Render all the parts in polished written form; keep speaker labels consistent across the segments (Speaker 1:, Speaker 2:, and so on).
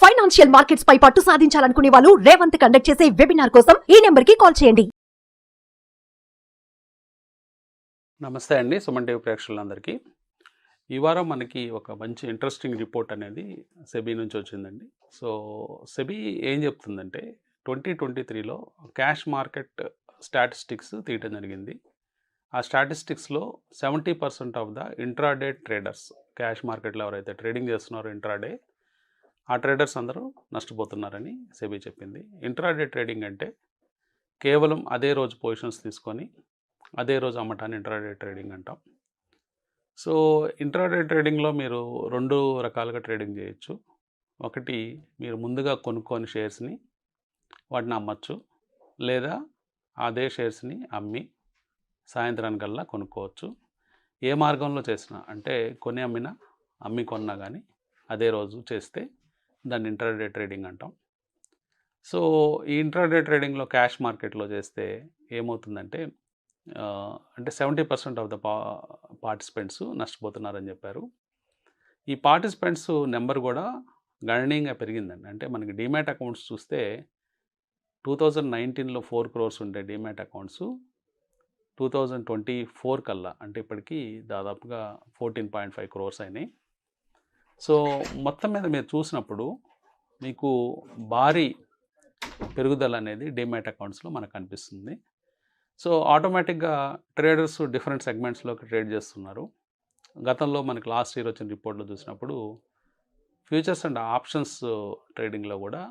Speaker 1: Financial markets పై పట్టు సాధించాలనుకునే వాళ్ళు Revanth conduct చేసే వెబినార్ కోసం ఈ నెంబర్ కి కాల్ చేయండి.
Speaker 2: నమస్తే అండి, సుమన్ టీవీ ప్రేక్షకులందరికీ. ఈ వారం మనకి ఒక మంచి ఇంట్రెస్టింగ్ రిపోర్ట్ అనేది సెబీ నుంచి వచ్చిందండి. సో సెబీ ఏం చెప్తుందంటే 2023లో క్యాష్ మార్కెట్ స్టాటిస్టిక్స్ తీయటం జరిగింది. ఆ స్టాటిస్టిక్స్లో 70% of the intraday traders, cash మార్కెట్లో ఎవరైతే ట్రేడింగ్ చేస్తున్నారో ఇంట్రాడే, ఆ ట్రేడర్స్ అందరూ నష్టపోతున్నారని సెబీ చెప్పింది. ఇంట్రాడే ట్రేడింగ్ అంటే కేవలం అదే రోజు పొజిషన్స్ తీసుకొని అదే రోజు అమ్మటాన్ని ఇంట్రాడే ట్రేడింగ్ అంటాం. సో ఇంట్రాడే ట్రేడింగ్లో మీరు రెండు రకాలుగా ట్రేడింగ్ చేయొచ్చు. ఒకటి, మీరు ముందుగా కొనుక్కొని షేర్స్ని వాటిని అమ్మచ్చు, లేదా అదే షేర్స్ని అమ్మి సాయంత్రానికల్లా కొనుక్కోవచ్చు. ఏ మార్గంలో చేసినా, అంటే కొని అమ్మినా అమ్మి కొన్నా కానీ అదే రోజు చేస్తే దాన్ని ఇంట్రాడే ట్రేడింగ్ అంటాం. సో ఈ ఇంట్రాడే ట్రేడింగ్లో క్యాష్ మార్కెట్లో చేస్తే ఏమవుతుందంటే అంటే 70% ఆఫ్ ద పార్టిసిపెంట్స్ నష్టపోతున్నారని చెప్పారు. ఈ పార్టిసిపెంట్స్ నెంబర్ కూడా గణనీయంగా పెరిగిందండి. అంటే మనకి డీమ్యాట్ అకౌంట్స్ చూస్తే 2019లో 4 crores ఉండే డీమ్యాట్ అకౌంట్స్ 2024 కల్లా, అంటే ఇప్పటికీ దాదాపుగా 14.5 crores అయినాయి. సో మొత్తం మీద మీరు చూసినప్పుడు మీకు భారీ పెరుగుదల అనేది డీమ్యాట్ అకౌంట్స్లో మనకు కనిపిస్తుంది. సో ఆటోమేటిక్గా ట్రేడర్స్ డిఫరెంట్ సెగ్మెంట్స్లోకి ట్రేడ్ చేస్తున్నారు. గతంలో మనకి లాస్ట్ ఇయర్ వచ్చిన రిపోర్ట్లో చూసినప్పుడు ఫ్యూచర్స్ అండ్ ఆప్షన్స్ ట్రేడింగ్లో కూడా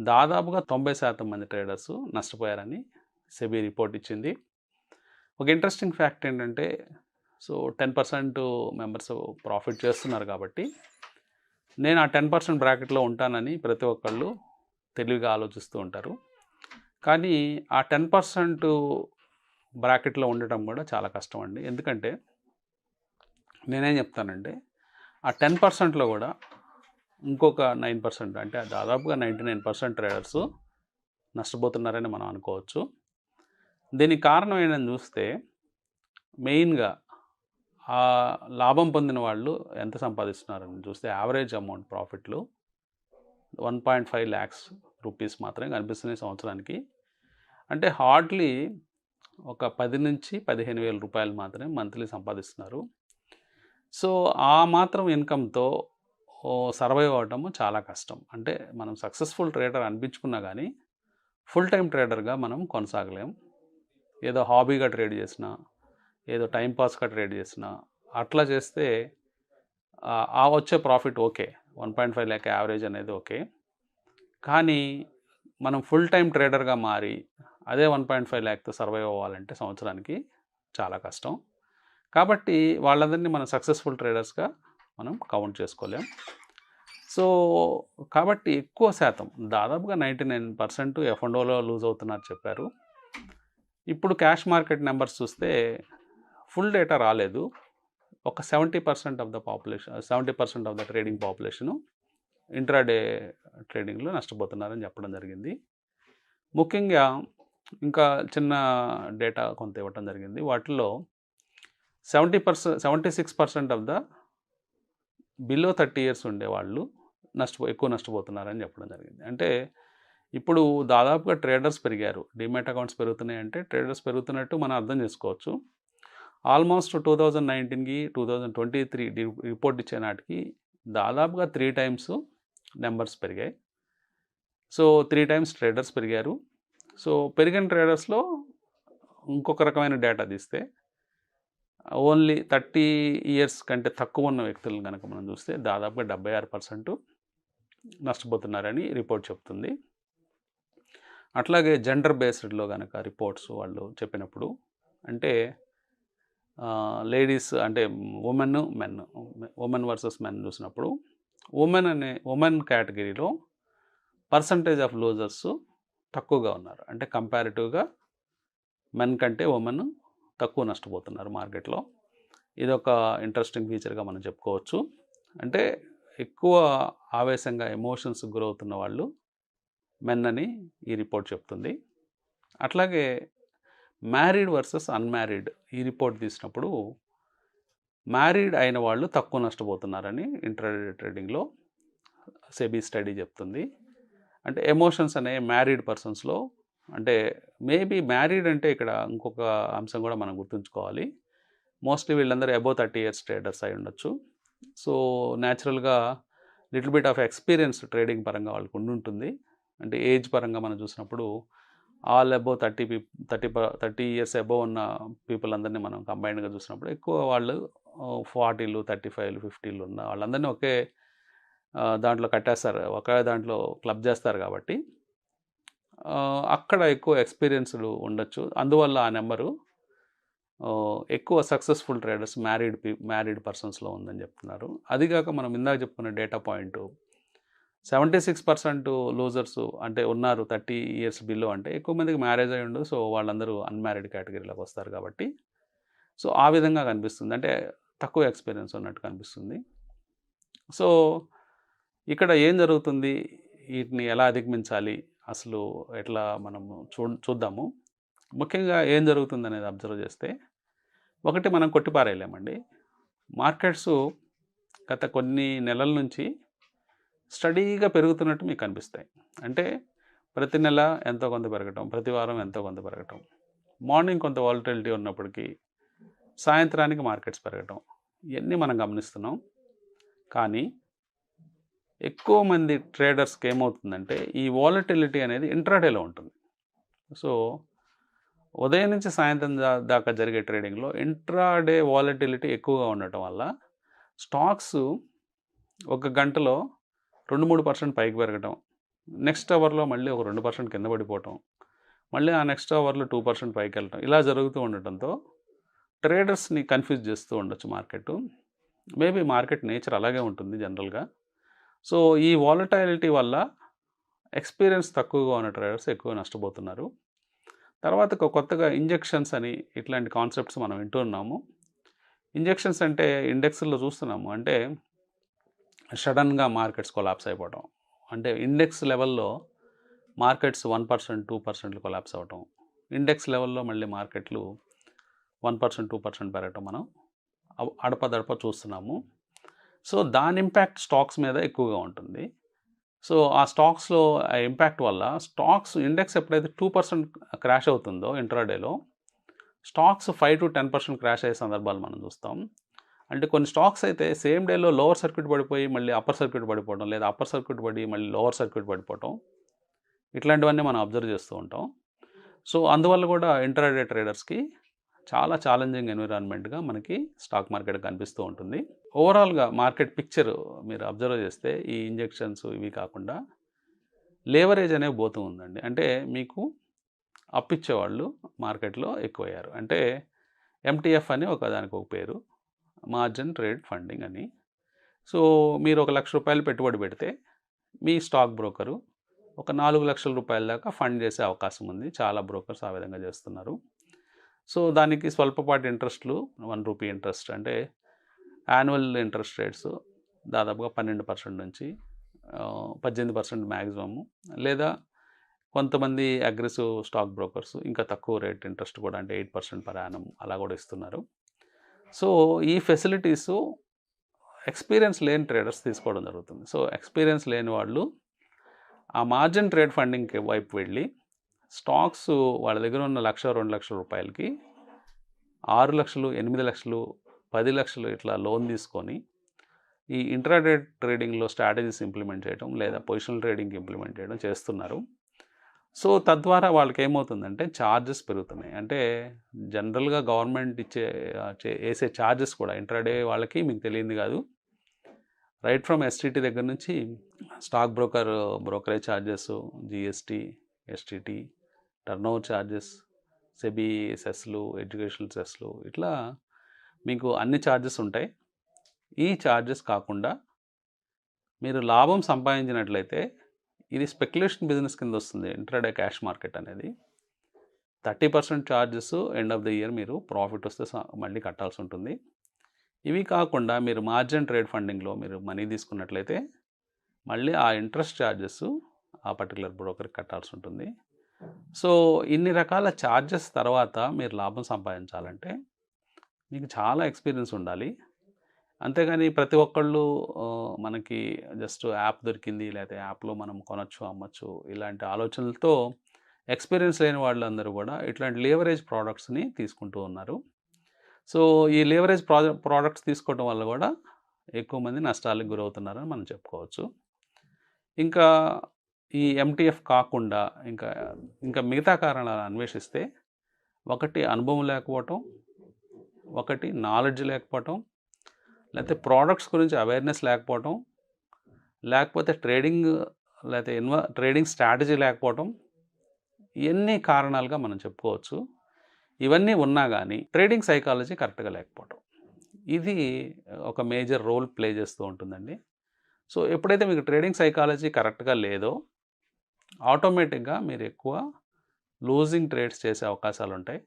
Speaker 2: దాదాపుగా 90% మంది ట్రేడర్స్ నష్టపోయారని సెబీ రిపోర్ట్ ఇచ్చింది. ఒక ఇంట్రెస్టింగ్ ఫ్యాక్ట్ ఏంటంటే, సో 10% మెంబర్స్ ప్రాఫిట్ చేస్తున్నారు కాబట్టి నేను ఆ 10% బ్రాకెట్లో ఉంటానని ప్రతి ఒక్కళ్ళు తెలివిగా ఆలోచిస్తూ ఉంటారు. కానీ ఆ 10% బ్రాకెట్లో ఉండటం కూడా చాలా కష్టం అండి. ఎందుకంటే నేనేం చెప్తానంటే, ఆ 10%లో కూడా ఇంకొక 9%, అంటే దాదాపుగా 99% ట్రేడర్స్ నష్టపోతున్నారని మనం అనుకోవచ్చు. దీనికి కారణం ఏంటని చూస్తే, మెయిన్గా ఆ లాభం పొందిన వాళ్ళు ఎంత సంపాదిస్తున్నారని చూస్తే యావరేజ్ అమౌంట్ ప్రాఫిట్లు 1.5 lakhs రూపీస్ మాత్రమే కనిపిస్తున్నాయి సంవత్సరానికి. అంటే హార్డ్లీ ఒక 10 నుంచి 15,000 రూపాయలు మాత్రమే మంత్లీ సంపాదిస్తున్నారు. సో ఆ మాత్రం ఇన్కమ్తో సర్వైవ్ అవ్వటము చాలా కష్టం. అంటే మనం సక్సెస్ఫుల్ ట్రేడర్ అనిపించుకున్నా కానీ ఫుల్ టైం ట్రేడర్గా మనం కొనసాగలేం. ఏదో హాబీగా ట్రేడ్ చేసినా, ఏదో టైంపాస్గా ట్రేడ్ చేసినా, అట్లా చేస్తే ఆ వచ్చే ప్రాఫిట్ ఓకే, 1.5 lakh యావరేజ్ అనేది ఓకే. కానీ మనం ఫుల్ టైం ట్రేడర్గా మారి అదే 1.5 lakhతో సర్వైవ్ అవ్వాలంటే సంవత్సరానికి చాలా కష్టం. కాబట్టి వాళ్ళందరినీ మనం సక్సెస్ఫుల్ ట్రేడర్స్గా మనం కౌంట్ చేసుకోలేం. సో కాబట్టి ఎక్కువ శాతం, దాదాపుగా 99% F&Oలో లూజ్ అవుతున్నారు చెప్పారు. ఇప్పుడు క్యాష్ మార్కెట్ నెంబర్స్ చూస్తే ఫుల్ డేటా రాలేదు. ఒక 70% of the population, 70% of the trading population intraday ట్రేడింగ్లో నష్టపోతున్నారని చెప్పడం జరిగింది. ముఖ్యంగా ఇంకా చిన్న డేటా కొంత ఇవ్వటం జరిగింది. వాటిల్లో 76% ఆఫ్ ద బిలో 30 years ఉండేవాళ్ళు ఎక్కువ నష్టపోతున్నారని చెప్పడం జరిగింది. అంటే ఇప్పుడు దాదాపుగా ట్రేడర్స్ పెరిగారు, డిమాట్ అకౌంట్స్ పెరుగుతున్నాయి అంటే ట్రేడర్స్ పెరుగుతున్నట్టు మనం అర్థం చేసుకోవచ్చు. ఆల్మోస్ట్ 2019కి 2023 రిపోర్ట్ ఇచ్చే నాటికి దాదాపుగా 3 times నెంబర్స్ పెరిగాయి. సో 3 times ట్రేడర్స్ పెరిగారు. సో పెరిగిన ట్రేడర్స్లో ఇంకొక రకమైన డేటా తీస్తే ఓన్లీ 30 years కంటే తక్కువ ఉన్న వ్యక్తులను కనుక మనం చూస్తే దాదాపుగా 76% నష్టపోతున్నారని రిపోర్ట్ చెప్తుంది. అట్లాగే జెండర్ బేస్డ్లో కనుక రిపోర్ట్స్ వాళ్ళు చెప్పినప్పుడు, అంటే లేడీస్ అంటే ఉమెన్ వర్సెస్ మెన్ చూసినప్పుడు ఉమెన్ కేటగిరీలో పర్సంటేజ్ ఆఫ్ లూజర్స్ తక్కువగా ఉన్నారు. అంటే కంపారిటివ్గా మెన్ కంటే ఉమెన్ తక్కువ నష్టపోతున్నారు మార్కెట్లో. ఇదొక ఇంట్రెస్టింగ్ ఫీచర్గా మనం చెప్పుకోవచ్చు. అంటే ఎక్కువ ఆవేశంగా ఎమోషన్స్ గురవుతున్న వాళ్ళు మెన్ అని ఈ రిపోర్ట్ చెప్తుంది. అట్లాగే మ్యారీడ్ వర్సెస్ అన్మ్యారీడ్ ఈ రిపోర్ట్ తీసినప్పుడు మ్యారీడ్ అయిన వాళ్ళు తక్కువ నష్టపోతున్నారని ఇంట్రాడే ట్రేడింగ్లో సెబీ స్టడీ చెప్తుంది. అంటే ఎమోషన్స్ అనే మ్యారీడ్ పర్సన్స్లో, అంటే మేబీ మ్యారీడ్ అంటే ఇక్కడ ఇంకొక అంశం కూడా మనం గుర్తుంచుకోవాలి. మోస్ట్లీ వీళ్ళందరూ అబౌవ్ 30 years ట్రేడర్స్ అయి ఉండొచ్చు. సో న్యాచురల్గా little bit of experience trading పరంగా వాళ్ళకు ఉంటుంది. అంటే ఏజ్ పరంగా మనం చూసినప్పుడు ఆల్ అబౌవ్ 30 years అబౌవ్ ఉన్న పీపుల్ అందరినీ మనం కంబైన్డ్గా చూసినప్పుడు ఎక్కువ వాళ్ళు 40లు 35లు 50లు ఉన్న వాళ్ళందరినీ ఒకే దాంట్లో కట్టేస్తారు, ఒకే దాంట్లో క్లబ్ చేస్తారు. కాబట్టి అక్కడ ఎక్కువ ఎక్స్పీరియన్స్డ్ ఉండొచ్చు. అందువల్ల ఆ నెంబరు ఎక్కువ సక్సెస్ఫుల్ ట్రేడర్స్ మ్యారీడ్ పర్సన్స్లో ఉందని చెప్తున్నారు. అదిగాక మనం ఇందాక చెప్పుకున్న డేటా పాయింట్ 76% లూజర్స్ అంటే ఉన్నారు 30 years బిలో. అంటే ఎక్కువ మందికి మ్యారేజ్ అయి ఉండదు. సో వాళ్ళందరూ అన్మ్యారీడ్ కేటగిరీలోకి వస్తారు కాబట్టి సో ఆ విధంగా కనిపిస్తుంది. అంటే తక్కువ ఎక్స్పీరియన్స్ ఉన్నట్టు కనిపిస్తుంది. సో ఇక్కడ ఏం జరుగుతుంది, వీటిని ఎలా అధిగమించాలి, అసలు ఎట్లా మనము చూద్దాము. ముఖ్యంగా ఏం జరుగుతుంది అనేది అబ్జర్వ్ చేస్తే, ఒకటి మనం కొట్టిపారేయలేమండి. మార్కెట్స్ గత కొన్ని నెలల నుంచి స్టడీగా పెరుగుతున్నట్టు మీకు కనిపిస్తాయి. అంటే ప్రతి నెల ఎంతో కొంత పెరగటం, ప్రతి వారం ఎంతో కొంత పెరగటం, మార్నింగ్ కొంత వాలటిలిటీ ఉన్నప్పటికీ సాయంత్రానికి మార్కెట్స్ పెరగటం, ఇవన్నీ మనం గమనిస్తున్నాం. కానీ ఎక్కువ మంది ట్రేడర్స్కి ఏమవుతుందంటే ఈ వాలటిలిటీ అనేది ఇంట్రాడేలో ఉంటుంది. సో ఉదయం నుంచి సాయంత్రం దాకా జరిగే ట్రేడింగ్లో ఇంట్రాడే వాలటిలిటీ ఎక్కువగా ఉండటం వల్ల స్టాక్స్ ఒక గంటలో 2-3% పైకి పెరగటం, నెక్స్ట్ అవర్లో మళ్ళీ ఒక 2% కింద పడిపోవటం, మళ్ళీ ఆ నెక్స్ట్ అవర్లో 2% పైకి వెళ్ళటం, ఇలా జరుగుతూ ఉండటంతో ట్రేడర్స్ని కన్ఫ్యూజ్ చేస్తూ ఉండొచ్చు మార్కెట్. మేబీ మార్కెట్ నేచర్ అలాగే ఉంటుంది జనరల్గా. సో ఈ వాలటైలిటీ వల్ల ఎక్స్పీరియన్స్ తక్కువగా ఉన్న ట్రేడర్స్ ఎక్కువ నష్టపోతున్నారు. తర్వాత కొత్తగా ఇంజెక్షన్స్ అని ఇట్లాంటి కాన్సెప్ట్స్ మనం వింటున్నాము. ఇంజెక్షన్స్ అంటే ఇండెక్స్లో చూస్తున్నాము. అంటే సడన్గా మార్కెట్స్ కొలాప్స్ అయిపోవటం, అంటే ఇండెక్స్ లెవెల్లో మార్కెట్స్ 1% 2% కొలాప్స్ అవ్వటం, ఇండెక్స్ లెవెల్లో మళ్ళీ మార్కెట్లు 1% 2% పెరగటం మనం అడపదడప చూస్తున్నాము. సో దాని ఇంపాక్ట్ స్టాక్స్ మీద ఎక్కువగా ఉంటుంది. సో ఆ స్టాక్స్లో ఆ ఇంపాక్ట్ వల్ల స్టాక్స్ ఇండెక్స్ ఎప్పుడైతే 2% క్రాష్ అవుతుందో ఇంట్రాడేలో, స్టాక్స్ 5 to 10% క్రాష్ అయ్యే సందర్భాలు మనం చూస్తాం. అంటే కొన్ని స్టాక్స్ అయితే సేమ్ డేలో లోవర్ సర్క్యూట్ పడిపోయి మళ్ళీ అప్పర్ సర్క్యూట్ పడిపోవడం, లేదా అప్పర్ సర్క్యూట్ పడి మళ్ళీ లోవర్ సర్క్యూట్ పడిపోవటం, ఇట్లాంటివన్నీ మనం అబ్జర్వ్ చేస్తూ ఉంటాం. సో అందువల్ల కూడా ఇంట్రాడే ట్రేడర్స్కి చాలా ఛాలెంజింగ్ ఎన్విరాన్మెంట్గా మనకి స్టాక్ మార్కెట్ కనిపిస్తూ ఉంటుంది. ఓవరాల్గా మార్కెట్ పిక్చర్ మీరు అబ్జర్వ్ చేస్తే ఈ ఇంజెక్షన్స్ ఇవి కాకుండా లేవరేజ్ అనేవి పోతూ ఉందండి. అంటే మీకు అప్పిచ్చేవాళ్ళు మార్కెట్లో ఎక్కువయ్యారు. అంటే ఎంటీఎఫ్ అని దానికి ఒక పేరు, మార్జిన్ ట్రేడ్ ఫండింగ్ అని. సో మీరు ₹1,00,000 పెట్టుబడి పెడితే మీ స్టాక్ బ్రోకరు ఒక ₹4,00,000 దాకా ఫండ్ చేసే అవకాశం ఉంది. చాలా బ్రోకర్స్ ఆ విధంగా చేస్తున్నారు. సో దానికి స్వల్పపాటి ఇంట్రెస్ట్లు, ₹1 ఇంట్రెస్ట్, అంటే యాన్యువల్ ఇంట్రెస్ట్ రేట్స్ దాదాపుగా 12% నుంచి 18% మ్యాక్సిమము, లేదా కొంతమంది అగ్రెసివ్ స్టాక్ బ్రోకర్స్ ఇంకా తక్కువ రేట్ ఇంట్రెస్ట్ కూడా, అంటే 8% పర్ యానం అలా కూడా ఇస్తున్నారు. సో ఈ ఫెసిలిటీసు ఎక్స్పీరియన్స్ లేని ట్రేడర్స్ తీసుకోవడం జరుగుతుంది. సో ఎక్స్పీరియన్స్ లేని వాళ్ళు ఆ మార్జిన్ ట్రేడ్ ఫండింగ్ వైపు వెళ్ళి స్టాక్స్ వాళ్ళ దగ్గర ఉన్న ₹1,00,000-2,00,000కి 6 లక్షలు, 8 లక్షలు, 10 లక్షలు ఇట్లా లోన్ తీసుకొని ఈ ఇంట్రాడే ట్రేడింగ్లో స్ట్రాటజీస్ ఇంప్లిమెంట్ చేయడం, లేదా పొజిషనల్ ట్రేడింగ్ ఇంప్లిమెంట్ చేయడం చేస్తున్నారు. సో తద్వారా వాళ్ళకి ఏమవుతుందంటే ఛార్జెస్ పెరుగుతున్నాయి. అంటే జనరల్గా గవర్నమెంట్ వేసే ఛార్జెస్ కూడా ఇంట్రాడే వాళ్ళకి మీకు తెలియంది కాదు. రైట్ ఫ్రమ్ ఎస్టీటీ దగ్గర నుంచి stock brokerage charges, GST, STT, turnover charges, SEBI సెస్లు, ఎడ్యుకేషనల్ సెస్లు, ఇట్లా మీకు అన్ని ఛార్జెస్ ఉంటాయి. ఈ ఛార్జెస్ కాకుండా మీరు లాభం సంపాదించినట్లయితే ఇది స్పెక్యులేషన్ బిజినెస్ కింద వస్తుంది. ఇంట్రాడే క్యాష్ మార్కెట్ అనేది 30% charges end of the year మీరు ప్రాఫిట్ వస్తే మళ్ళీ కట్టాల్సి ఉంటుంది. ఇవి కాకుండా మీరు మార్జిన్ ట్రేడ్ ఫండింగ్లో మీరు మనీ తీసుకున్నట్లయితే మళ్ళీ ఆ ఇంట్రెస్ట్ ఛార్జెస్ ఆ పర్టికులర్ బ్రోకర్కి కట్టాల్సి ఉంటుంది. సో ఇన్ని రకాల ఛార్జెస్ తర్వాత మీరు లాభం సంపాదించాలంటే మీకు చాలా ఎక్స్పీరియన్స్ ఉండాలి. అంతేగాని ప్రతి ఒక్కళ్ళు మనకి జస్ట్ యాప్ దొరికింది, లేకపోతే యాప్‌లో మనం కొనొచ్చు, అమ్మొచ్చు ఇలాంటి ఆలోచనలతో ఎక్స్‌పీరియన్స్ లేని వాళ్ళందరూ కూడా ఇట్లాంటి లీవరేజ్ ప్రోడక్ట్స్‌ని తీసుకుంటూ ఉన్నారు. సో, ఈ లీవరేజ్ ప్రోడక్ట్స్ తీసుకోవడం వల్ల కూడా ఎక్కువ మంది నష్టాలకు గురవుతున్నారని మనం చెప్పుకోవచ్చు. ఇంకా ఈ ఎంటీఎఫ్ కాకుండా ఇంకా మిగతా కారణాలు అన్వేషిస్తే, ఒకటి అనుభవం లేకపోవటం, ఒకటి నాలెడ్జ్ లేకపోవటం, లేకపోతే ప్రోడక్ట్స్ గురించి అవేర్‌నెస్ లేకపోవటం, లేకపోతే ట్రేడింగ్ స్ట్రాటజీ లేకపోవటం, ఇవన్నీ కారణాలుగా మనం చెప్పుకోవచ్చు. ఇవన్నీ ఉన్నా కానీ ట్రేడింగ్ సైకాలజీ కరెక్ట్‌గా లేకపోవటం, ఇది ఒక మేజర్ రోల్ ప్లే చేస్తూ ఉంటుందండి. సో, ఎప్పుడైతే మీకు ట్రేడింగ్ సైకాలజీ కరెక్ట్‌గా లేదో ఆటోమేటిక్‌గా మీరు ఎక్కువ లూజింగ్ ట్రేడ్స్ చేసే అవకాశాలు ఉంటాయి.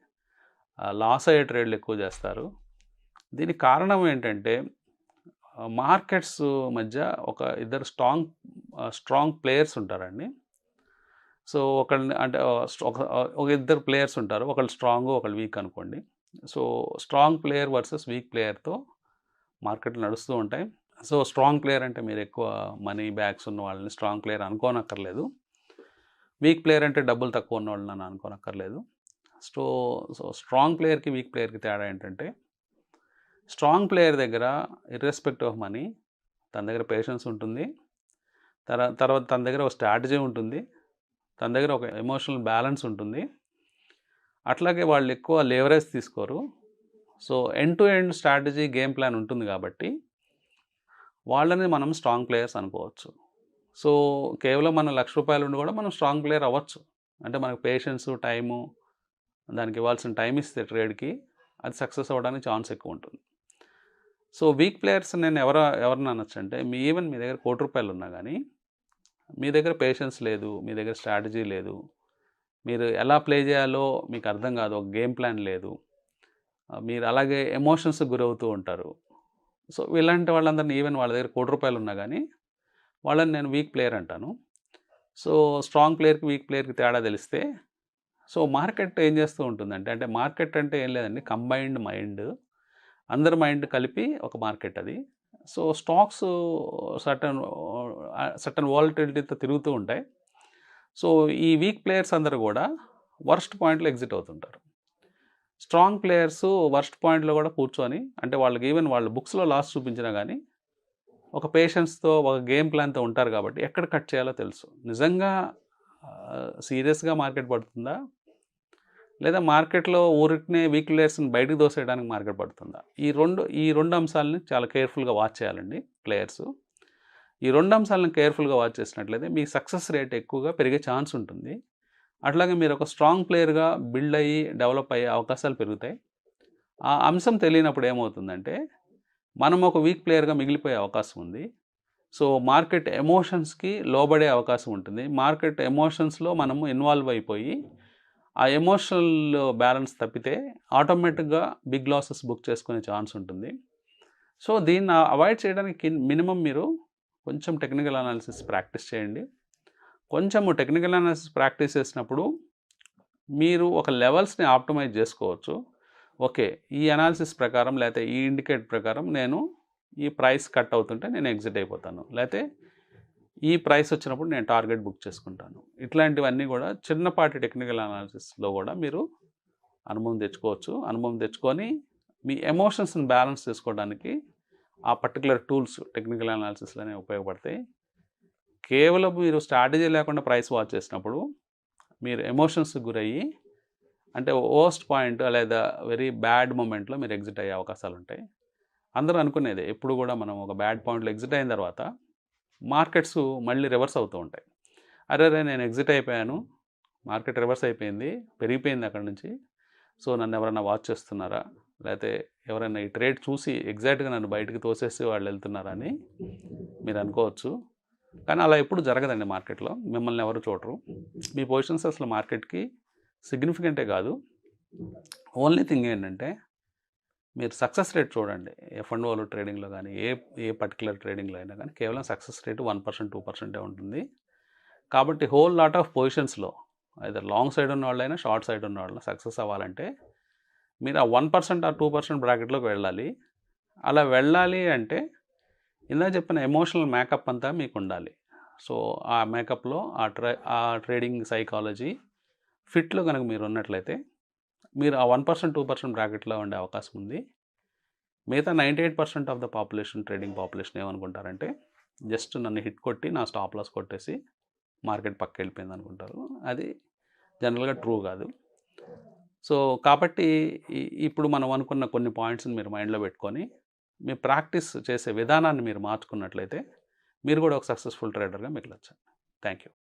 Speaker 2: లాస్ అయ్యే ట్రేడ్లు ఎక్కువ చేస్తారు. దీనికి కారణం ఏంటంటే మార్కెట్స్ మధ్య ఇద్దరు స్ట్రాంగ్ ప్లేయర్స్ ఉంటారండి. సో, ఒక ఇద్దరు ప్లేయర్స్ ఉంటారు. ఒకళ్ళు స్ట్రాంగ్, ఒకళ్ళు వీక్ అనుకోండి. So, strong player versus weak ప్లేయర్తో మార్కెట్లు నడుస్తూ ఉంటాయి. సో, స్ట్రాంగ్ ప్లేయర్ అంటే మీరు ఎక్కువ మనీ బ్యాగ్స్ ఉన్న వాళ్ళని స్ట్రాంగ్ ప్లేయర్ అనుకోనక్కర్లేదు. వీక్ ప్లేయర్ అంటే డబ్బులు తక్కువ ఉన్న వాళ్ళని నన్ను అనుకోనక్కర్లేదు. సో, స్ట్రాంగ్ ప్లేయర్కి వీక్ ప్లేయర్కి తేడా ఏంటంటే, స్ట్రాంగ్ ప్లేయర్ దగ్గర ఇర్రెస్పెక్టివ్ ఆఫ్ మనీ తన దగ్గర పేషెన్స్ ఉంటుంది. తర్వాత తన దగ్గర ఒక స్ట్రాటజీ ఉంటుంది. తన దగ్గర ఒక ఎమోషనల్ బ్యాలెన్స్ ఉంటుంది. అట్లాగే వాళ్ళు ఎక్కువ లేవరేజ్ తీసుకోరు. So, end to end strategy game plan ఉంటుంది కాబట్టి వాళ్ళని మనం స్ట్రాంగ్ ప్లేయర్స్ అనుకోవచ్చు. సో, కేవలం మన ₹1,00,000 ఉండి కూడా మనం స్ట్రాంగ్ ప్లేయర్ అవ్వచ్చు. అంటే మనకు పేషెన్సు, టైము, దానికి ఇవ్వాల్సిన టైం ఇస్తే ట్రేడ్‌కి అది సక్సెస్ అవ్వడానికి ఛాన్స్ ఎక్కువ ఉంటుంది. సో, వీక్ ప్లేయర్స్ నేను ఎవరిని అనొచ్చు అంటే, ఈవెన్ మీ దగ్గర ₹1,00,00,000 ఉన్నా కానీ మీ దగ్గర పేషెన్స్ లేదు, మీ దగ్గర స్ట్రాటజీ లేదు, మీరు ఎలా ప్లే చేయాలో మీకు అర్థం కాదు, ఒక గేమ్ ప్లాన్ లేదు, మీరు అలాగే ఎమోషన్స్కి గురవుతూ ఉంటారు. సో, ఇలాంటి వాళ్ళందరినీ ఈవెన్ వాళ్ళ దగ్గర ₹1,00,00,000 ఉన్నా కానీ వాళ్ళని నేను వీక్ ప్లేయర్ అంటాను. సో, స్ట్రాంగ్ ప్లేయర్కి వీక్ ప్లేయర్కి తేడా తెలిస్తే, సో మార్కెట్ ఏం చేస్తూ ఉంటుందంటే, అంటే మార్కెట్ అంటే ఏం లేదండి, కంబైన్డ్ మైండ్, అందరి మైండ్ కలిపి ఒక మార్కెట్ అది. సో, స్టాక్స్ సర్టన్ వాలటిలిటీతో తిరుగుతూ ఉంటాయి. సో, ఈ వీక్ ప్లేయర్స్ అందరూ కూడా వర్స్ట్ పాయింట్లో ఎగ్జిట్ అవుతుంటారు. స్ట్రాంగ్ ప్లేయర్స్ వర్స్ట్ పాయింట్లో కూడా కూర్చొని, అంటే వాళ్ళకి ఈవెన్ వాళ్ళ బుక్స్లో లాస్ చూపించినా కానీ ఒక పేషెన్స్తో, ఒక గేమ్ ప్లాన్తో ఉంటారు కాబట్టి ఎక్కడ కట్ చేయాలో తెలుసు. నిజంగా సీరియస్గా మార్కెట్ పడుతుందా, లేదా మార్కెట్లో ఊరికనే వీక్ ప్లేయర్స్ని బయటకు దోసేయడానికి మార్కెట్ పడుతుందా, ఈ రెండు అంశాలని చాలా కేర్ఫుల్గా వాచ్ చేయాలండి ప్లేయర్స్. ఈ రెండు అంశాలను కేర్ఫుల్గా వాచ్ చేసినట్లయితే మీ సక్సెస్ రేట్ ఎక్కువగా పెరిగే ఛాన్స్ ఉంటుంది. అట్లాగే మీరు ఒక స్ట్రాంగ్ ప్లేయర్గా బిల్డ్ అయ్యి డెవలప్ అయ్యే అవకాశాలు పెరుగుతాయి. ఆ అంశం తెలియనప్పుడు ఏమవుతుందంటే, మనం ఒక వీక్ ప్లేయర్గా మిగిలిపోయే అవకాశం ఉంది. సో, మార్కెట్ ఎమోషన్స్కి లోబడే అవకాశం ఉంటుంది. మార్కెట్ ఎమోషన్స్లో మనము ఇన్వాల్వ్ అయిపోయి ఆ ఎమోషనల్ బ్యాలెన్స్ తప్పితే ఆటోమేటిక్గా బిగ్ లాసెస్ బుక్ చేసుకునే ఛాన్స్ ఉంటుంది. సో, దీన్ని అవాయిడ్ చేయడానికి మినిమం మీరు కొంచెం టెక్నికల్ అనాలిసిస్ ప్రాక్టీస్ చేయండి. కొంచెము టెక్నికల్ అనాలిసిస్ ప్రాక్టీస్ చేసినప్పుడు మీరు ఒక లెవెల్స్ని ఆప్టిమైజ్ చేసుకోవచ్చు. ఓకే, ఈ అనాలిసిస్ ప్రకారం లేకపోతే ఈ ఇండికేటర్ ప్రకారం నేను ఈ ప్రైస్ కట్ అవుతుంటే నేను ఎగ్జిట్ అయిపోతాను, లేకపోతే ఈ ప్రైస్ వచ్చినప్పుడు నేను టార్గెట్ బుక్ చేసుకుంటాను. ఇట్లాంటివన్నీ కూడా చిన్నపాటి టెక్నికల్ అనాలిసిస్లో కూడా మీరు అనుభవం తెచ్చుకోవచ్చు. అనుభవం తెచ్చుకొని మీ ఎమోషన్స్ని బ్యాలెన్స్ చేసుకోవడానికి ఆ పర్టికులర్ టూల్స్ టెక్నికల్ అనాలిసిస్లోనే ఉపయోగపడతాయి. కేవలం మీరు స్ట్రాటజీ లేకుండా ప్రైస్ వాచ్ చేసినప్పుడు మీరు ఎమోషన్స్కి గురయ్యి, అంటే వర్స్ట్ పాయింట్ లేదా వెరీ బ్యాడ్ మూమెంట్లో మీరు ఎగ్జిట్ అయ్యే అవకాశాలు ఉంటాయి. అందరూ అనుకునేదే, ఎప్పుడు కూడా మనం ఒక బ్యాడ్ పాయింట్లో ఎగ్జిట్ అయిన తర్వాత మార్కెట్స్ మళ్ళీ రివర్స్ అవుతూ ఉంటాయి. అరే నేను ఎగ్జిట్ అయిపోయాను, మార్కెట్ రివర్స్ అయిపోయింది, పెరిగిపోయింది అక్కడ నుంచి, సో నన్ను ఎవరైనా వాచ్ చేస్తున్నారా, లేకపోతే ఎవరైనా ఈ ట్రేడ్ చూసి ఎగ్జాక్ట్గా నన్ను బయటకు తోసేసి వాళ్ళు వెళ్తున్నారా అని మీరు అనుకోవచ్చు. కానీ అలా ఎప్పుడు జరగదండి మార్కెట్లో. మిమ్మల్ని ఎవరు చూడరు. మీ పొజిషన్స్ అసలు మార్కెట్కి సిగ్నిఫికెంటే కాదు. ఓన్లీ థింగ్ ఏంటంటే మీరు సక్సెస్ రేట్ చూడండి. F&O ట్రేడింగ్లో కానీ ఏ పర్టికులర్ ట్రేడింగ్లో అయినా కానీ కేవలం సక్సెస్ రేటు 1%, 2% ఉంటుంది. కాబట్టి హోల్ లాట్ ఆఫ్ పొజిషన్స్లో ఐదర్ లాంగ్ సైడ్ ఉన్న వాళ్ళైనా షార్ట్ సైడ్ ఉన్న వాళ్ళైనా సక్సెస్ అవ్వాలంటే మీరు ఆ 1% ఆ 2% బ్రాకెట్లోకి వెళ్ళాలి. అలా వెళ్ళాలి అంటే ఇందాక చెప్పిన ఎమోషనల్ మేకప్ అంతా మీకు ఉండాలి. సో ఆ మేకప్లో ఆ ట్రేడింగ్ సైకాలజీ ఫిట్లో కనుక మీరు ఉన్నట్లయితే మీరు ఆ 1% 2% బ్రాకెట్లో ఉండే అవకాశం ఉంది. మిగతా 98% of the population, trading population ఏమనుకుంటారంటే జస్ట్ నన్ను హిట్ కొట్టి నా స్టాప్ లాస్ కొట్టేసి మార్కెట్ పక్క వెళ్ళిపోయింది అనుకుంటారు. అది జనరల్గా ట్రూ కాదు. సో కాబట్టి ఇప్పుడు మనం అనుకున్న కొన్ని పాయింట్స్ని మీరు మైండ్లో పెట్టుకొని మీ ప్రాక్టీస్ చేసే విధానాన్ని మీరు మార్చుకున్నట్లయితే మీరు కూడా ఒక సక్సెస్ఫుల్ ట్రేడర్గా మిగలొచ్చు. Thank you.